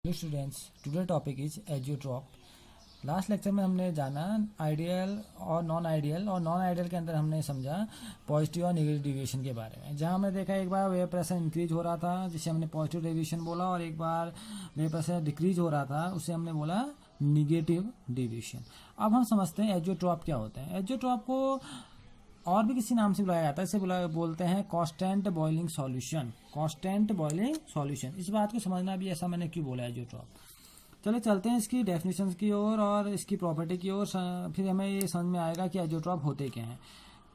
Hello students, today topic is azeotrope. Last lecture में हमने जाना आइडियल और नॉन आइडियल के अंदर हमने समझा पॉजिटिव और नेगेटिव डेविएशन के बारे में। जहां हमने देखा एक बार वेव प्रेशर इंक्रीज हो रहा था जिसे हमने पॉजिटिव डेविएशन बोला, और एक बार वेव प्रेशर डिक्रीज हो रहा था उसे हमने बोला निगेटिव डेविएशन। अब हम समझते हैं एजियोट्रॉप क्या होते हैं। एजियोट्रॉप को और भी किसी नाम से बुलाया जाता है, इसे बोलते हैं constant boiling solution. Constant boiling solution, इस बात को समझना भी ऐसा मैंने क्यों बोला एजियोट्रॉप। चलो चलते हैं इसकी डेफिनेशन की ओर और इसकी प्रॉपर्टी की ओर, फिर हमें ये समझ में आएगा कि एजियोट्रॉप होते क्या हैं।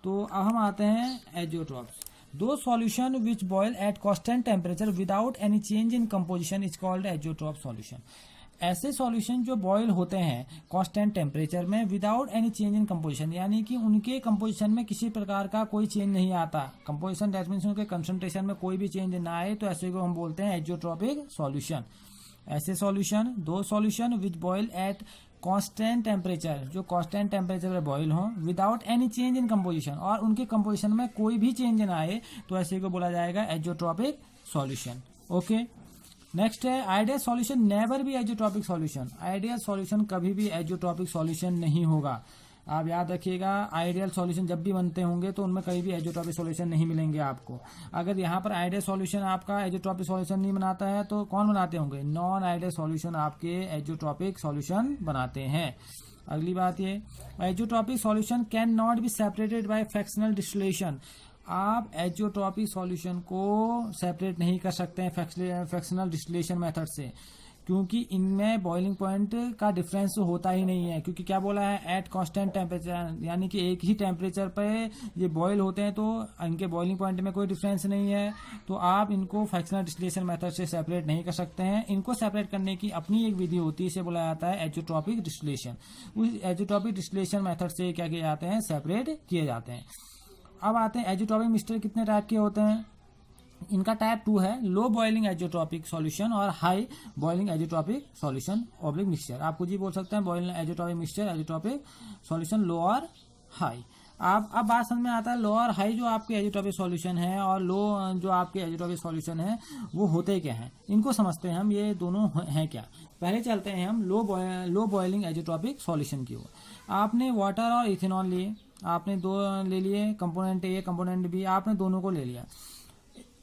तो अब हम आते हैं एजियोट्रॉप्स। दो solution which boil at constant temperature without any change in composition is called azeotrope solution. ऐसे सॉल्यूशन जो बॉयल होते हैं कांस्टेंट टेम्परेचर में without any change in composition, यानी कि उनके कंपोजिशन में किसी प्रकार का कोई चेंज नहीं आता। कंपोजिशन दैट मींस उनके कंसंट्रेशन में कोई भी चेंज ना आए, तो ऐसे को हम बोलते हैं एजियोट्रॉपिक सॉल्यूशन। ऐसे सॉल्यूशन, दो solution which boil at constant temperature, जो कांस्टेंट टेम्परेचर पर बॉयल हो without any change in composition, और उनके कंपोजिशन में कोई भी चेंज ना आए, तो ऐसे को बोला जाएगा एजियोट्रॉपिक सॉल्यूशन। ओके, नेक्स्ट है आइडियल सॉल्यूशन नेवर भी एजियोट्रॉपिक सॉल्यूशन। आइडियल सॉल्यूशन कभी भी एजियोट्रॉपिक सॉल्यूशन नहीं होगा। आप याद रखिएगा, आइडियल सॉल्यूशन जब भी बनते होंगे तो उनमें कहीं भी एजियोट्रॉपिक सॉल्यूशन नहीं मिलेंगे आपको। अगर यहाँ पर आइडियल सॉल्यूशन आपका एजियोट्रॉपिक सॉल्यूशन नहीं बनाता है तो कौन बनाते होंगे? नॉन आइडियल सॉल्यूशन आपके एजियोट्रॉपिक सॉल्यूशन बनाते हैं। अगली बात ये, azeotropic solution can not be separated by fractional distillation. आप एजियोट्रॉपिक सॉल्यूशन को सेपरेट नहीं कर सकते हैं फ्रैक्शनल डिस्टिलेशन मेथड से, क्योंकि इनमें बॉइलिंग पॉइंट का डिफरेंस होता ही नहीं है। क्योंकि क्या बोला है, एट कांस्टेंट टेम्परेचर, यानी कि एक ही टेम्परेचर पे ये बॉयल होते हैं, तो इनके बॉइलिंग पॉइंट में कोई डिफरेंस नहीं है, तो आप इनको फ्रैक्शनल डिस्टिलेशन मेथड से सेपरेट नहीं कर सकते हैं। इनको सेपरेट करने की अपनी एक विधि होती है, इसे बोला जाता है एजियोट्रॉपिक डिस्टिलेशन। उस एजियोट्रॉपिक डिस्टिलेशन मेथड से क्या किए जाते हैं, सेपरेट किए जाते हैं। अब आते हैं एजियोट्रॉपिक मिक्सचर कितने टाइप के होते हैं। इनका टाइप 2 है, लो बॉइलिंग एजियोट्रॉपिक सॉल्यूशन और high boiling azeotropic solution oblique mixture. आप कुछ ही बोल सकते हैं, boiling azeotropic mixture, azeotropic solution low और हाई। आप अब बात समझ में आता है लो और हाई जो आपके एजियोट्रॉपिक सॉल्यूशन है और लो जो आपके एजियोट्रॉपिक सॉल्यूशन है वो होते क्या हैं, इनको समझते हैं हम, ये दोनों हैं क्या। पहले चलते हैं हम लो बॉइलिंग एजियोट्रॉपिक सॉल्यूशन की ओर। आपने वाटर और इथेनॉल लिए, आपने दो ले लिए, कंपोनेंट ए कंपोनेंट बी, आपने दोनों को ले लिया।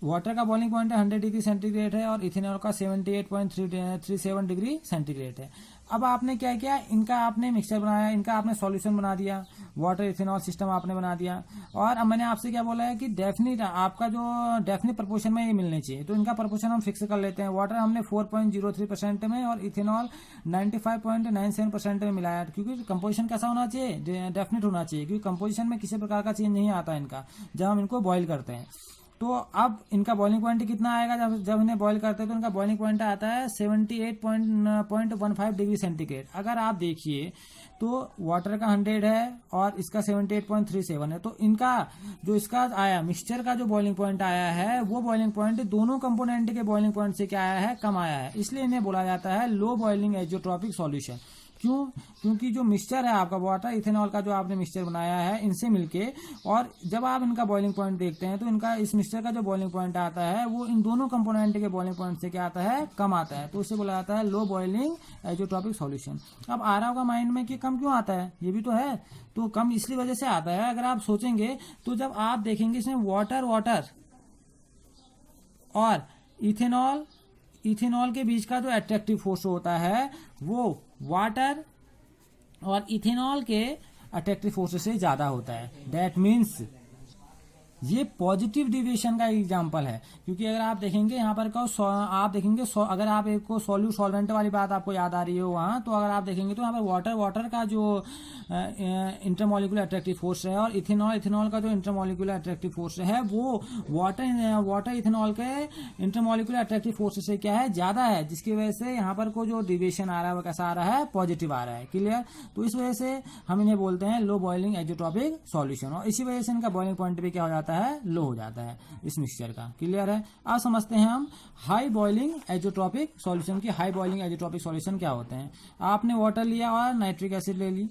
वाटर का बॉइलिंग पॉइंट 100 डिग्री सेंटीग्रेड है और इथेनॉल का 78.37 डिग्री सेंटीग्रेड है। अब आपने क्या किया, इनका आपने मिक्सचर बनाया, इनका आपने सॉल्यूशन बना दिया, वाटर इथेनॉल सिस्टम आपने बना दिया। और अब मैंने आपसे क्या बोला है कि डेफिनिट आपका जो डेफिनिट प्रपोर्शन में ये मिलने चाहिए, तो इनका प्रपोर्शन हम फिक्स कर लेते हैं। वाटर हमने 4.03% में और इथेनॉल 95.97% में मिलाया, क्योंकि कंपोजिशन कैसा होना चाहिए, डेफिनिट होना चाहिए, क्योंकि कंपोजिशन में किसी प्रकार का चेंज नहीं आता इनका जब हम इनको बॉयल करते हैं। तो अब इनका बॉइलिंग पॉइंट कितना आएगा, जब इन्हें बॉईल करते हैं तो इनका बॉइलिंग पॉइंट आता है 78.15 डिग्री सेंटीग्रेड। अगर आप देखिए तो वाटर का 100 है और इसका 78.37 है, तो इनका जो इसका आया मिक्सचर का जो बॉइलिंग पॉइंट आया है वो बॉइलिंग पॉइंट दोनों कंपोनेंट के बॉइलिंग पॉइंट से क्या आया है, कम आया है। इसलिए इन्हें बोला जाता है लो बॉइलिंग एजियोट्रॉपिक सॉल्यूशन। क्यों? क्योंकि जो मिक्सचर है आपका वाटर इथेनॉल का जो आपने मिक्सचर बनाया है इनसे मिलके, और जब आप इनका बॉइलिंग पॉइंट देखते हैं तो इनका इस मिक्सचर का जो बॉइलिंग पॉइंट आता है वो इन दोनों कंपोनेंट के बॉइलिंग पॉइंट से क्या आता है, कम आता है, तो इसे बोला जाता है लो बॉइलिंग एजियोट्रॉपिक सॉल्यूशन। अब आ रहा होगा माइंड में कि कम क्यों आता है, ये भी तो है, तो कम इसलिए वजह से आता है। अगर आप सोचेंगे तो जब आप देखेंगे इसमें वाटर और इथेनॉल के बीच का जो अट्रैक्टिव फोर्स होता है वो वाटर और इथेनॉल के अट्रैक्टिव फोर्स से ज्यादा होता है। दैट मीन्स ये पॉजिटिव डिविएशन का एग्जांपल है, क्योंकि अगर आप देखेंगे यहाँ पर आप देखेंगे अगर आप एक को सॉल्वेंट वाली बात आपको याद आ रही हो वहां, तो अगर आप देखेंगे तो यहाँ पर वाटर का जो इंटरमोलिकुलर अट्रैक्टिव फोर्स है और इथेनॉल का जो इंटरमोलिकुलर अट्रैक्टिव फोर्स है वो वाटर इथेनॉल के इंटरमोलिकुलर अट्रैक्टिव फोर्स से क्या है, ज्यादा है, जिसकी वजह से यहाँ पर को जो डिविएशन आ रहा है वो कैसा आ रहा है, पॉजिटिव आ रहा है। क्लियर? तो इस वजह से हम इन्हें बोलते हैं लो बॉइलिंग एजियोट्रॉपिक सॉल्यूशन, और इसी वजह से इनका बॉइलिंग पॉइंट भी क्या हो जाता है, लो हो जाता है इस मिक्सचर का। क्लियर है? अब समझते हैं हम हाई बॉइलिंग एजियोट्रॉपिक सॉल्यूशन की। हाई बॉइलिंग एजियोट्रॉपिक सॉल्यूशन क्या होते हैं। आपने वाटर लिया और नाइट्रिक एसिड ले ली,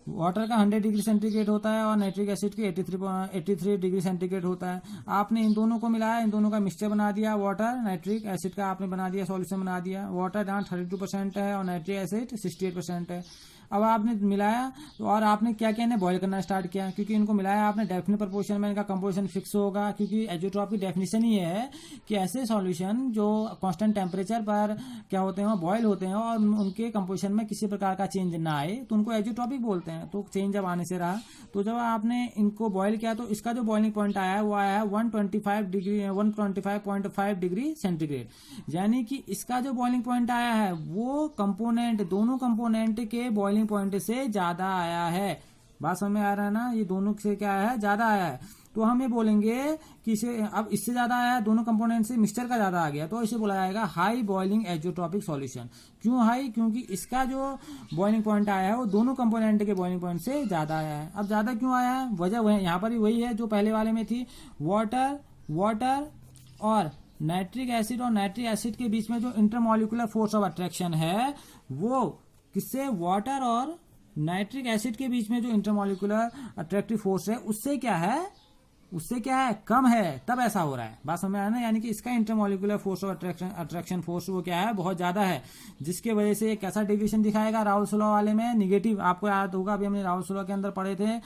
वाटर का 100 डिग्री सेंटीग्रेड होता है और नाइट्रिक एसिड की 83 डिग्री सेंटीग्रेड होता है। आपने इन दोनों को मिलाया, इन दोनों का मिक्सचर बना दिया, वाटर नाइट्रिक एसिड का आपने बना दिया, सॉल्यूशन बना दिया। वाटर जहाँ 32% है और नाइट्रिक एसिड 68% है। अब आपने मिलाया तो और आपने क्या किया, इन्हें बॉयल करना स्टार्ट किया, क्योंकि इनको मिलाया आपने डेफिनेट प्रोपोर्शन में, इनका कंपोजिशन फिक्स होगा, क्योंकि एजोट्रॉप की डेफिनेशन ही है कि ऐसे सॉल्यूशन जो कांस्टेंट टेम्परेचर पर क्या होते हैं, बॉयल होते हैं और उनके कंपोजिशन में किसी प्रकार का चेंज ना आए तो उनको एजोट्रॉपिक बोलते हैं। तो चेंज जब आने से रहा तो जब आपने इनको बॉयल किया तो इसका जो बॉइलिंग पॉइंट आया है वो आया है 125.5 डिग्री सेंटीग्रेड, यानी कि इसका जो बॉइलिंग पॉइंट आया है वो कंपोनेंट, दोनों कंपोनेंट के बॉइलिंग पॉइंट से ज्यादा आया है। बात समझ में आ रहा है ना, ये दोनों से क्या है, ज्यादा आया है। तो हम ये बोलेंगे कि इसे अब इससे ज्यादा आया है, दोनों कंपोनेंट से मिक्सचर का ज्यादा आ गया, तो इसे बोला जाएगा हाई बॉइलिंग एजोट्रॉपिक सॉल्यूशन। क्यों हाई? क्योंकि इसका जो बॉइलिंग पॉइंट आया है वो दोनों कंपोनेंट के बॉइलिंग पॉइंट से ज्यादा आया है। अब ज्यादा क्यों आया है, वजह यहाँ पर भी वही है जो पहले वाले में थी। वाटर और नाइट्रिक एसिड और नाइट्रिक एसिड के बीच में जो इंटरमॉलिक्यूलर फोर्स ऑफ अट्रैक्शन है वो किससे, वाटर और नाइट्रिक एसिड के बीच में जो इंटरमॉलिक्यूलर अट्रैक्टिव फोर्स है उससे क्या है, कम है, तब ऐसा हो रहा है। बात समझ में आया ना, यानी कि इसका intermolecular force of attraction force वो क्या है, बहुत ज्यादा है, जिसके वजह से कैसा डिवीजन दिखाएगा, राउल्स लॉ वाले में निगेटिव। आपको याद होगा अभी हमने राउल्स लॉ के अंदर पढ़े थे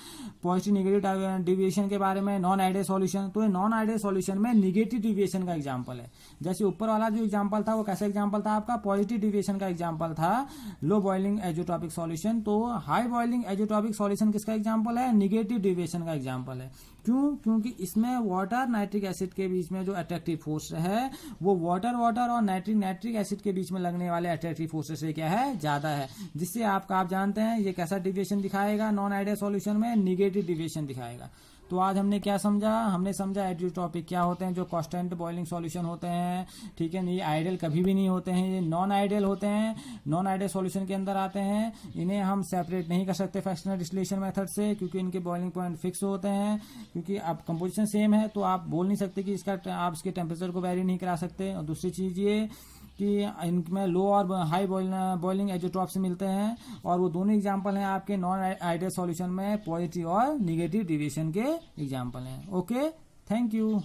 पॉजिटिव निगेटिव डिविएशन के बारे में, नॉन आइडियल सॉल्यूशन। तो ये नॉन आइडियल सॉल्यूशन में निगेटिव डिविएशन का एग्जाम्पल है। जैसे ऊपर वाला जो एग्जाम्पल था वो कैसा एग्जाम्पल था आपका, पॉजिटिव डिविएशन का एग्जाम्पल था, लो बॉइलिंग एजोट्रॉपिक सॉल्यूशन। तो हाई बॉइलिंग एजोट्रॉपिक सॉल्यूशन किसका एग्जाम्पल है, निगेटिव डिविएशन का एग्जाम्पल है। क्यों? क्योंकि इसमें वाटर नाइट्रिक एसिड के बीच में जो अट्रैक्टिव फोर्स है वो वाटर और नाइट्रिक एसिड के बीच में लगने वाले अट्रैक्टिव फोर्स से क्या है, ज्यादा है, जिससे आप जानते हैं ये कैसा डिविएशन दिखाएगा, नॉन आइडियल सॉल्यूशन में निगेटिव डिविएशन दिखाएगा। तो आज हमने क्या समझा, हमने समझा एजोट्रॉपिक क्या होते हैं, जो कांस्टेंट बॉइलिंग सॉल्यूशन होते हैं, ठीक है। ये आइडियल कभी भी नहीं होते हैं, ये नॉन आइडियल होते हैं, नॉन आइडियल सॉल्यूशन के अंदर आते हैं। इन्हें हम सेपरेट नहीं कर सकते फ्रैक्शनल डिस्टिलेशन मेथड से, क्योंकि इनके बॉइलिंग पॉइंट फिक्स होते हैं, क्योंकि अब कंपोजिशन सेम है तो आप बोल नहीं सकते कि आप इसके टेम्परेचर को वेरी नहीं करा सकते। और दूसरी चीज ये कि इनमें लो और हाई बॉइलिंग एजोट्रॉप से मिलते हैं, और वो दोनों एग्जांपल हैं आपके नॉन आइडियल सॉल्यूशन में पॉजिटिव और निगेटिव डिविएशन के एग्जांपल हैं। Okay, thank you.